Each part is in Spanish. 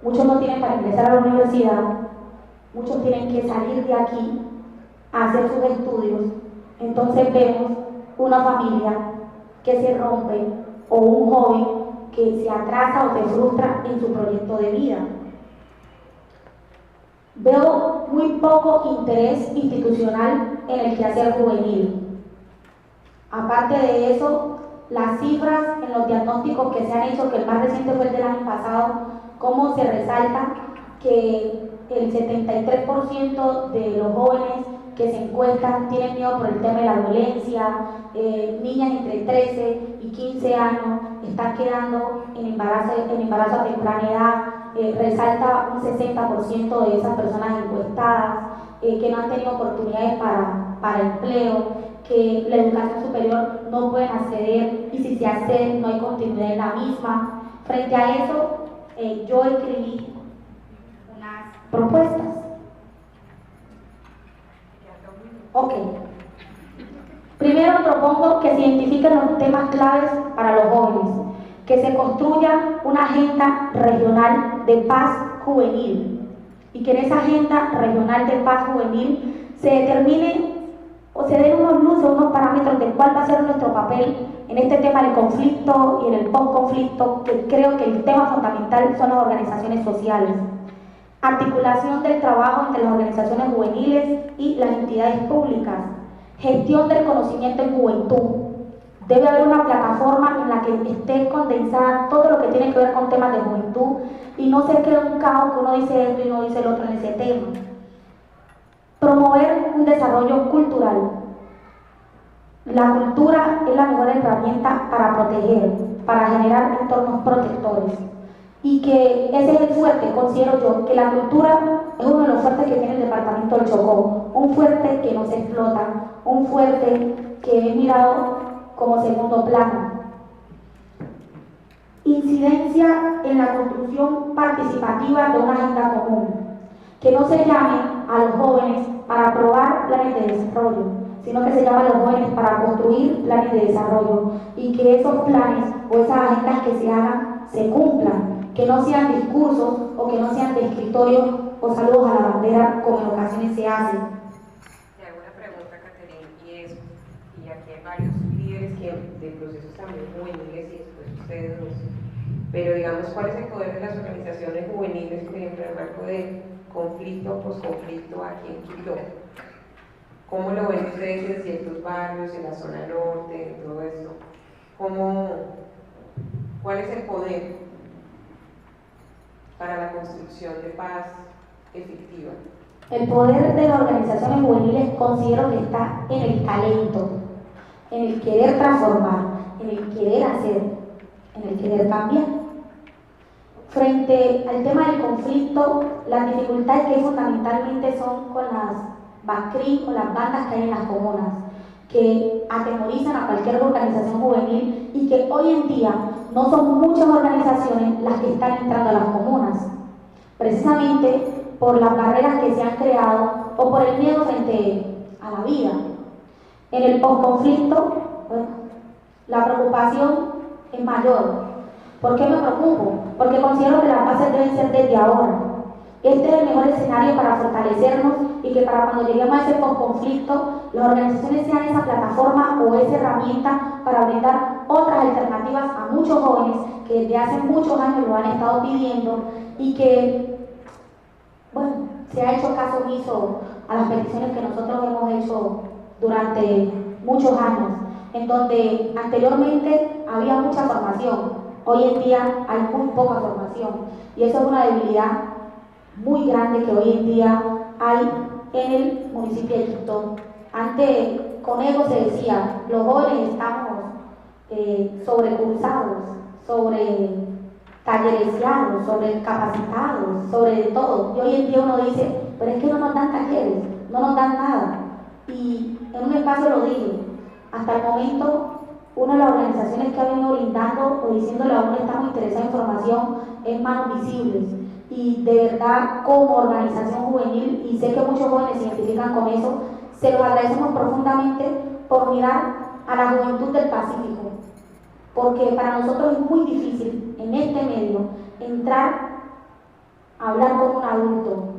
muchos no tienen para ingresar a la universidad, muchos tienen que salir de aquí a hacer sus estudios. Entonces vemos una familia que se rompe o un joven que se atrasa o se frustra en su proyecto de vida. Veo muy poco interés institucional en el quehacer juvenil. Aparte de eso, las cifras en los diagnósticos que se han hecho, que el más reciente fue el del año pasado, cómo se resalta que el 73% de los jóvenes que se encuestan tienen miedo por el tema de la violencia, niñas entre 13 y 15 años están quedando en embarazo a temprana edad, resalta un 60% de esas personas encuestadas, que no han tenido oportunidades para empleo, que la educación superior no pueden acceder y si se accede no hay continuidad en la misma. Frente a eso, yo escribí unas propuestas. Ok. Primero propongo que se identifiquen los temas claves para los jóvenes, que se construya una agenda regional de paz juvenil y que en esa agenda regional de paz juvenil se determine o se den unos luces, unos parámetros de cuál va a ser nuestro papel en este tema del conflicto y en el post-conflicto, que creo que el tema fundamental son las organizaciones sociales. Articulación del trabajo entre las organizaciones juveniles y las entidades públicas. Gestión del conocimiento en juventud. Debe haber una plataforma en la que esté condensada todo lo que tiene que ver con temas de juventud y no se quede un caos que uno dice esto y uno dice el otro en ese tema. Promover un desarrollo cultural. La cultura es la mejor herramienta para proteger, para generar entornos protectores. Y que ese es el fuerte, considero yo, que la cultura es uno de los fuertes que tiene el departamento del Chocó, un fuerte que no se explota, un fuerte que es mirado como segundo plano. Incidencia en la construcción participativa de una agenda común, que no se llame a los jóvenes para aprobar planes de desarrollo, sino que se llame a los jóvenes para construir planes de desarrollo y que esos planes o esas agendas que se hagan se cumplan, que no sean discursos o que no sean de escritorio o saludos a la bandera como en ocasiones se hace. Te hago una pregunta, Caterina, y aquí hay varios líderes de procesos también juveniles y después ustedes dos, pero digamos, ¿cuál es el poder de las organizaciones juveniles, por ejemplo, en el marco de conflicto o posconflicto aquí en Quito? ¿Cómo lo ven ustedes en ciertos barrios, en la zona norte, en todo esto? ¿Cuál es el poder para la construcción de paz efectiva? El poder de las organizaciones juveniles considero que está en el talento, en el querer transformar, en el querer hacer, en el querer cambiar. Frente al tema del conflicto, las dificultades que hay fundamentalmente son con las BACRI o las bandas que hay en las comunas, que atemorizan a cualquier organización juvenil y que hoy en día no son muchas organizaciones las que están entrando a las comunas, precisamente por las barreras que se han creado o por el miedo frente a la vida. En el posconflicto, bueno, la preocupación es mayor. ¿Por qué me preocupo? Porque considero que las bases deben ser desde ahora. Este es el mejor escenario para fortalecernos y que para cuando lleguemos a ese posconflicto, las organizaciones sean esa plataforma o esa herramienta para brindar otras alternativas a muchos jóvenes que desde hace muchos años lo han estado pidiendo y que, bueno, se ha hecho caso omiso a las peticiones que nosotros hemos hecho durante muchos años, en donde anteriormente había mucha formación. Hoy en día hay muy poca formación y eso es una debilidad muy grande que hoy en día hay en el municipio de Quito. Antes con ego se decía, los jóvenes estamos sobrecursados, sobre tallereseados, sobre capacitados, sobre de todo. Y hoy en día uno dice, pero es que no nos dan talleres, no nos dan nada. Y en un espacio lo dije, hasta el momento una de las organizaciones que ha venido brindando o diciéndole a uno estamos interesados en formación es Manos Visibles. Y de verdad, como organización juvenil, y sé que muchos jóvenes se identifican con eso, se los agradecemos profundamente por mirar a la juventud del Pacífico, porque para nosotros es muy difícil en este medio entrar a hablar como un adulto,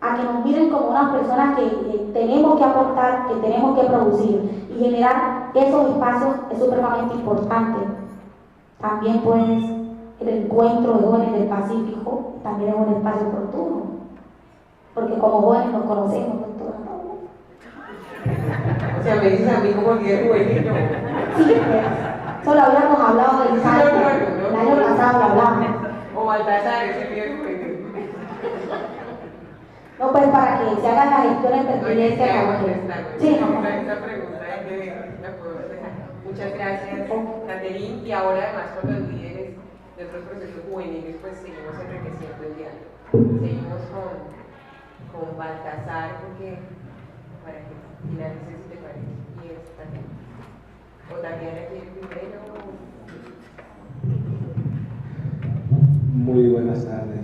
a que nos miren como unas personas que tenemos que aportar, que tenemos que producir, y generar esos espacios es supremamente importante. También pues el encuentro de jóvenes del Pacífico también es un espacio oportuno, porque como jóvenes nos conocemos, doctora. O sea, me dices a mí como líder juvenil, ¿no? Sí, pues, solo habíamos hablado del el año pasado lo hablamos. O Baltasar es el líder juvenil. No, pues para que se hagan las gestiones pertinentes. Sí, no. Esta pregunta la puedo dejar. Muchas gracias, Catherine. Y ahora, además, con los líderes de otros procesos juveniles, pues seguimos enriqueciendo el diálogo. Seguimos con Baltasar, porque para que finalice, si te parece. Y es Tatiana. O Tatiana quiere primero. Muy buenas tardes.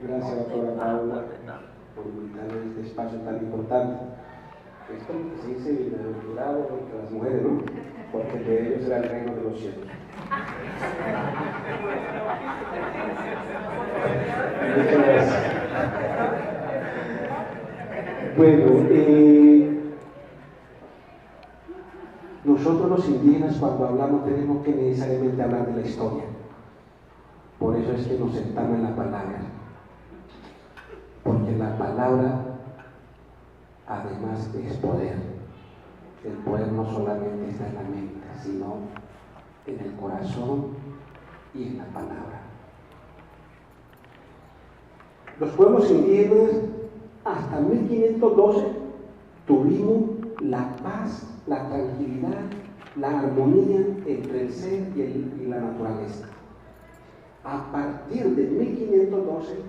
Gracias, doctora Paula, por invitarme a este espacio tan importante. Es como que se dice bienaventurado entre las mujeres, ¿no? Porque de ellos será el reino de los cielos. Muchas gracias. Bueno, nosotros los indígenas cuando hablamos tenemos que necesariamente hablar de la historia. Por eso es que nos sentamos en la palabra. Porque la palabra además es poder. El poder no solamente está en la mente, sino en el corazón y en la palabra. Los pueblos indígenas hasta 1512 tuvimos la paz, la tranquilidad, la armonía entre el ser y la naturaleza. A partir de 1512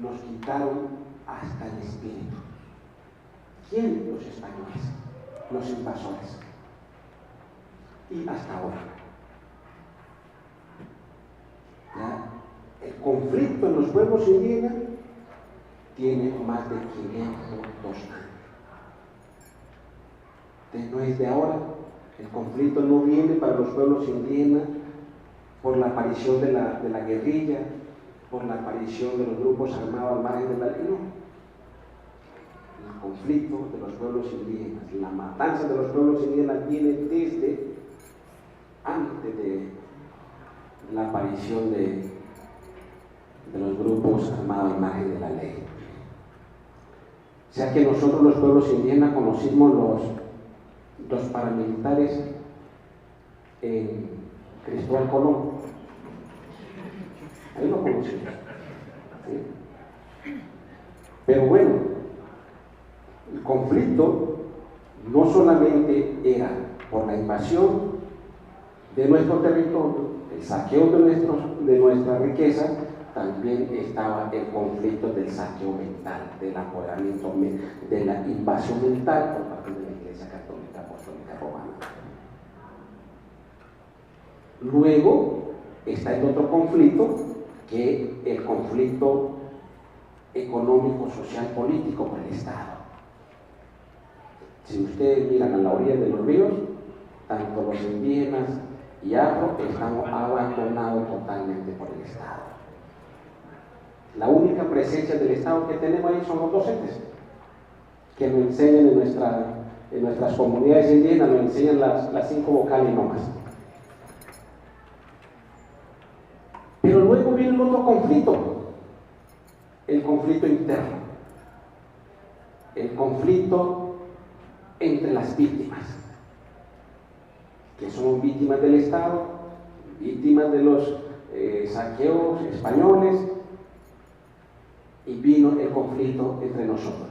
nos quitaron hasta el espíritu. ¿Quién? Los españoles, los invasores. Y hasta ahora. ¿Ya? El conflicto en los pueblos indígenas tiene más de 502 años. No es de ahora. El conflicto no viene para los pueblos indígenas por la aparición de la guerrilla, por la aparición de los grupos armados al margen de la ley, no. El conflicto de los pueblos indígenas, la matanza de los pueblos indígenas viene desde antes de la aparición de los grupos armados al margen de la ley. O sea que nosotros los pueblos indígenas conocimos los paramilitares en Cristóbal Colón. Ahí lo conocimos. ¿Sí? Pero bueno, el conflicto no solamente era por la invasión de nuestro territorio, el saqueo de nuestra riqueza, también estaba el conflicto del saqueo mental, del apoderamiento, de la invasión mental por parte de la Iglesia Católica Apostólica Romana. Luego está el otro conflicto, que es el conflicto económico, social, político con el Estado. Si ustedes miran a la orilla de los ríos, tanto los indígenas y afro estamos abandonados totalmente por el Estado. La única presencia del Estado que tenemos ahí son los docentes, que nos enseñan en nuestras comunidades indígenas, nos enseñan las 5 vocales nomás. Pero luego viene el otro conflicto, el conflicto interno, el conflicto entre las víctimas, que somos víctimas del Estado, víctimas de los saqueos españoles, y vino el conflicto entre nosotros,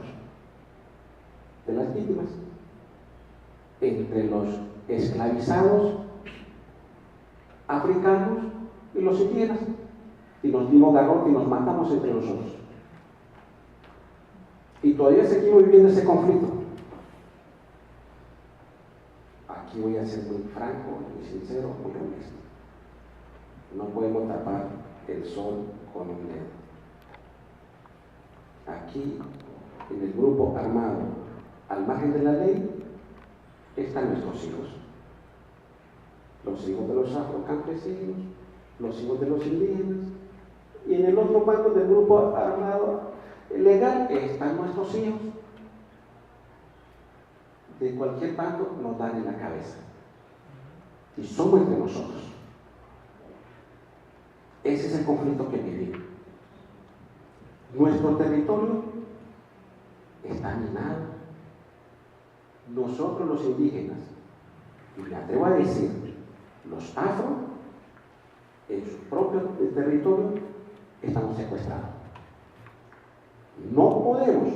de las víctimas, entre los esclavizados africanos y los indígenas, y nos dimos garrote y nos matamos entre nosotros. Y todavía seguimos viviendo ese conflicto. Aquí voy a ser muy franco, muy sincero, muy honesto. No podemos tapar el sol con un dedo. Aquí, en el grupo armado, al margen de la ley, están nuestros hijos. Los hijos de los afrocampesinos, los hijos de los indígenas, y en el otro bando del grupo armado legal están nuestros hijos. De cualquier bando nos dan en la cabeza. Y somos entre nosotros. Ese es el conflicto que vivimos. Nuestro territorio está minado. Nosotros los indígenas, y me atrevo a decir, los afro, en su propio territorio, estamos secuestrados. No podemos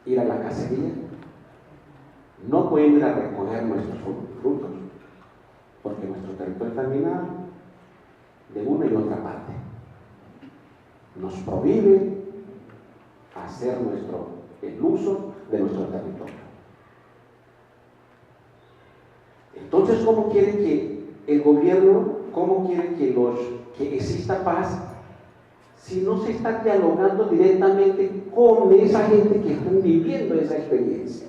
ir a la cacería, no podemos ir a recoger nuestros frutos, porque nuestro territorio está minado de una y otra parte. Nos prohíbe hacer el uso de nuestro territorio. Entonces, ¿cómo quiere que el gobierno, cómo quiere que exista paz si no se está dialogando directamente con esa gente que está viviendo esa experiencia?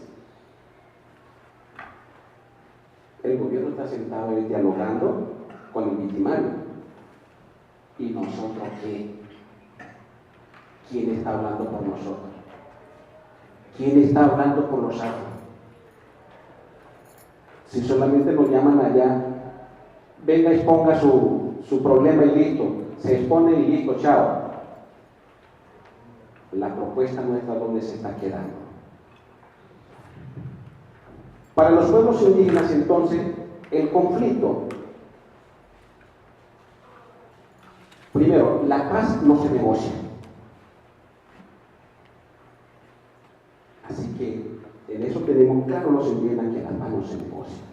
El gobierno está sentado ahí dialogando con el victimario. ¿Y nosotros qué? ¿Quién está hablando por nosotros? ¿Quién está hablando por los afro? Si solamente nos llaman allá, venga, exponga su problema y listo, se expone y listo, chao. La propuesta nuestra, ¿dónde se está quedando? Para los pueblos indígenas, entonces, el conflicto, primero, la paz no se negocia. Así que en eso tenemos claro los indígenas que la paz no se negocia.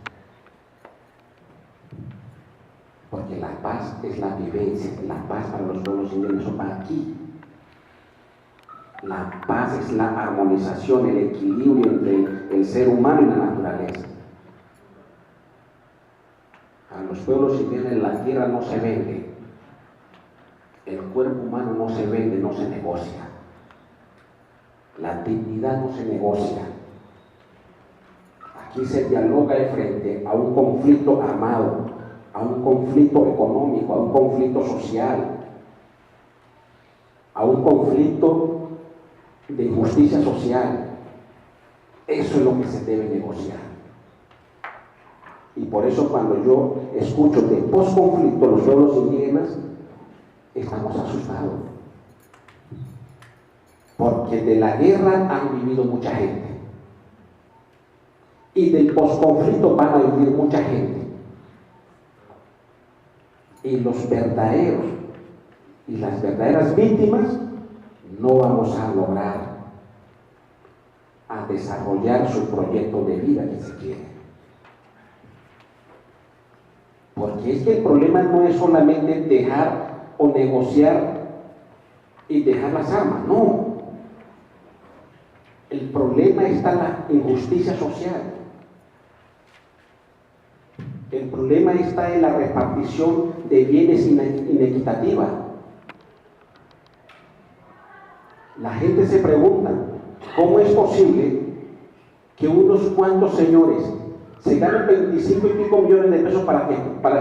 Porque la paz es la vivencia, la paz para los pueblos indígenas, eso va aquí. La paz es la armonización, el equilibrio entre el ser humano y la naturaleza. A los pueblos indígenas la tierra no se vende, el cuerpo humano no se vende, no se negocia. La dignidad no se negocia. Aquí se dialoga de frente a un conflicto armado, a un conflicto económico, a un conflicto social, a un conflicto de injusticia social. Eso es lo que se debe negociar. Y por eso cuando yo escucho de posconflicto los pueblos indígenas, estamos asustados. Porque de la guerra han vivido mucha gente. Y del posconflicto van a vivir mucha gente. Y los verdaderos y las verdaderas víctimas no vamos a lograr a desarrollar su proyecto de vida que se quiere. Porque es que el problema no es solamente dejar o negociar y dejar las armas, no. El problema está en la injusticia social. El problema está en la repartición de bienes inequitativa. La gente se pregunta, ¿cómo es posible que unos cuantos señores se ganen 25 y pico millones de pesos para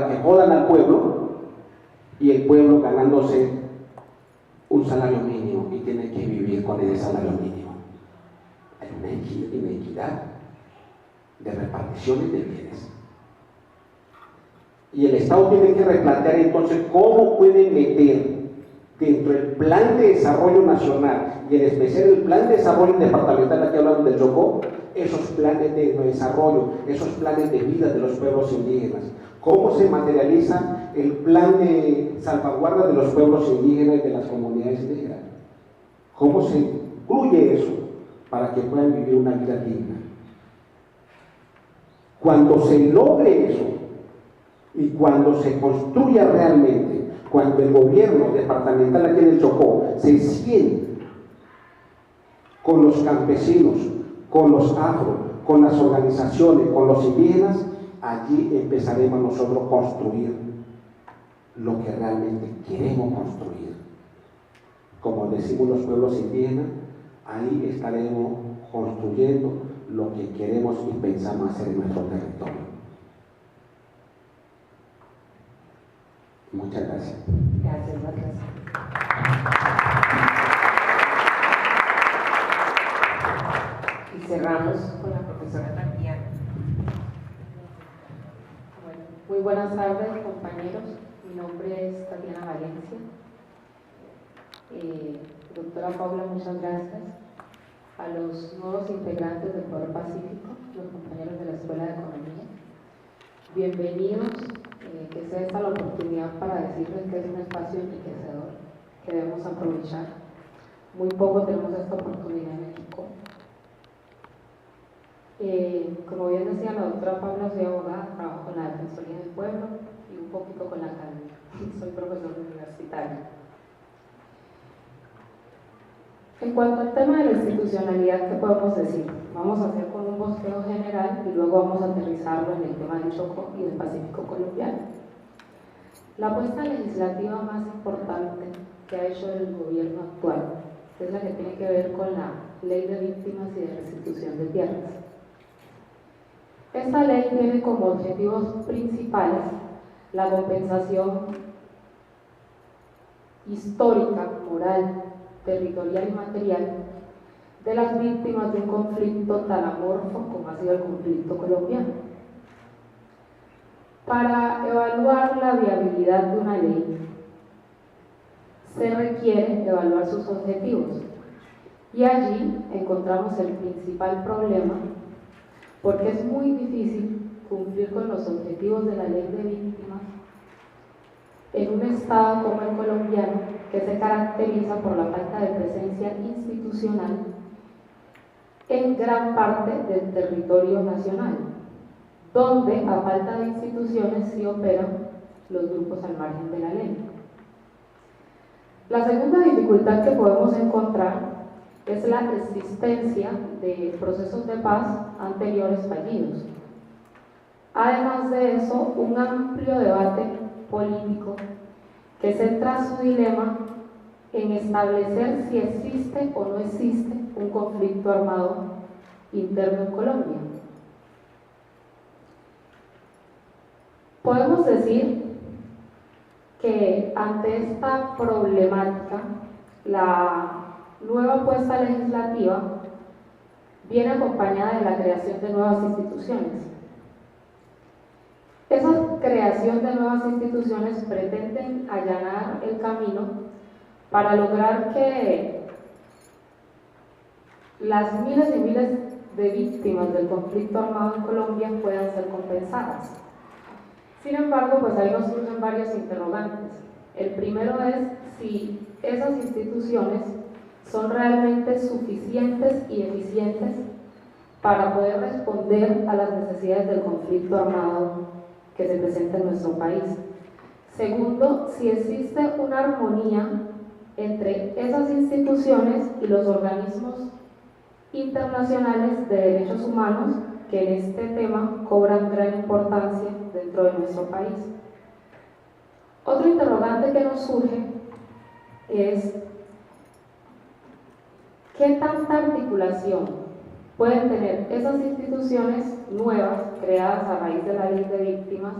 que jodan al pueblo y el pueblo ganándose un salario mínimo y tiene que vivir con ese salario mínimo? Hay una inequidad de reparticiones de bienes. Y el Estado tiene que replantear entonces cómo puede meter dentro del plan de desarrollo nacional y en especial el plan de desarrollo departamental, aquí hablamos del Chocó, esos planes de desarrollo, esos planes de vida de los pueblos indígenas. ¿Cómo se materializa el plan de salvaguarda de los pueblos indígenas y de las comunidades indígenas? ¿Cómo se incluye eso para que puedan vivir una vida digna? Cuando se logre eso y cuando se construya realmente, cuando el gobierno departamental aquí en el Chocó se siente con los campesinos, con los afro, con las organizaciones, con los indígenas, allí empezaremos nosotros a construir lo que realmente queremos construir. Como decimos los pueblos indígenas, ahí estaremos construyendo lo que queremos y pensamos hacer en nuestro territorio. Muchas gracias. Gracias, Marcos. cerramos con la profesora Tatiana. Bueno, muy buenas tardes, compañeros. Mi nombre es Tatiana Valencia. Doctora Paula, muchas gracias. A los nuevos integrantes del Poder Pacífico, los compañeros de la Escuela de Economía, bienvenidos, que sea esta la oportunidad para decirles que es un espacio enriquecedor que debemos aprovechar. Muy poco tenemos esta oportunidad en México. Como bien decía la doctora Paula, soy abogada, trabajo en la Defensoría del Pueblo y un poquito con la academia. Soy profesor universitario. En cuanto al tema de la institucionalidad, ¿qué podemos decir? Vamos a hacer con un bosquejo general y luego vamos a aterrizarlo en el tema del Chocó y del Pacífico colombiano. La apuesta legislativa más importante que ha hecho el gobierno actual es la que tiene que ver con la Ley de Víctimas y de Restitución de Tierras. Esta ley tiene como objetivos principales la compensación histórica, moral, territorial y material de las víctimas de un conflicto tan amorfo como ha sido el conflicto colombiano. Para evaluar la viabilidad de una ley, se requiere evaluar sus objetivos. Y allí encontramos el principal problema, porque es muy difícil cumplir con los objetivos de la ley de víctimas en un estado como el colombiano, que se caracteriza por la falta de presencia institucional en gran parte del territorio nacional, donde a falta de instituciones sí operan los grupos al margen de la ley. La segunda dificultad que podemos encontrar es la existencia de procesos de paz anteriores fallidos. Además de eso, un amplio debate político que centra su dilema en establecer si existe o no existe un conflicto armado interno en Colombia. Podemos decir que ante esta problemática, la nueva apuesta legislativa viene acompañada de la creación de nuevas instituciones. Esa creación de nuevas instituciones pretenden allanar el camino para lograr que las miles y miles de víctimas del conflicto armado en Colombia puedan ser compensadas. Sin embargo, pues ahí nos surgen varios interrogantes. El primero es si esas instituciones son realmente suficientes y eficientes para poder responder a las necesidades del conflicto armado que se presenta en nuestro país. Segundo, si existe una armonía entre esas instituciones y los organismos internacionales de derechos humanos que en este tema cobran gran importancia dentro de nuestro país. Otro interrogante que nos surge es ¿qué tanta articulación pueden tener esas instituciones nuevas creadas a raíz de la ley de víctimas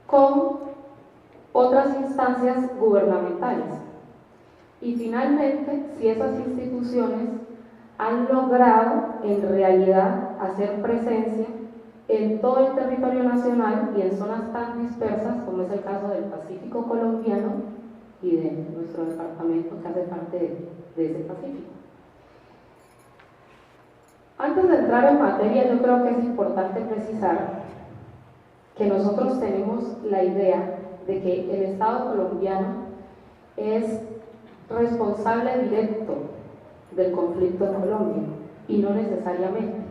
con otras instancias gubernamentales? Y finalmente, si esas instituciones han logrado en realidad hacer presencia en todo el territorio nacional y en zonas tan dispersas como es el caso del Pacífico colombiano y de nuestro departamento que hace parte de ese Pacífico. Antes de entrar en materia, yo creo que es importante precisar que nosotros tenemos la idea de que el Estado colombiano es responsable directo del conflicto en Colombia, y no necesariamente.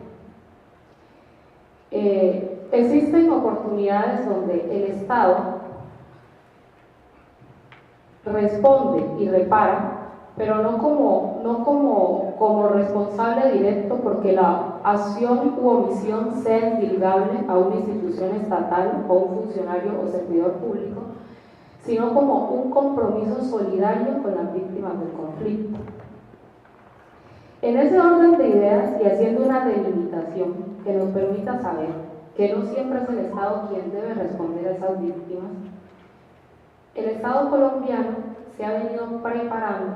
Existen oportunidades donde el Estado responde y repara, pero no como responsable directo, porque la acción u omisión sea indilgable a una institución estatal o un funcionario o servidor público, sino como un compromiso solidario con las víctimas del conflicto. En ese orden de ideas y haciendo una delimitación que nos permita saber que no siempre es el Estado quien debe responder a esas víctimas, el Estado colombiano se ha venido preparando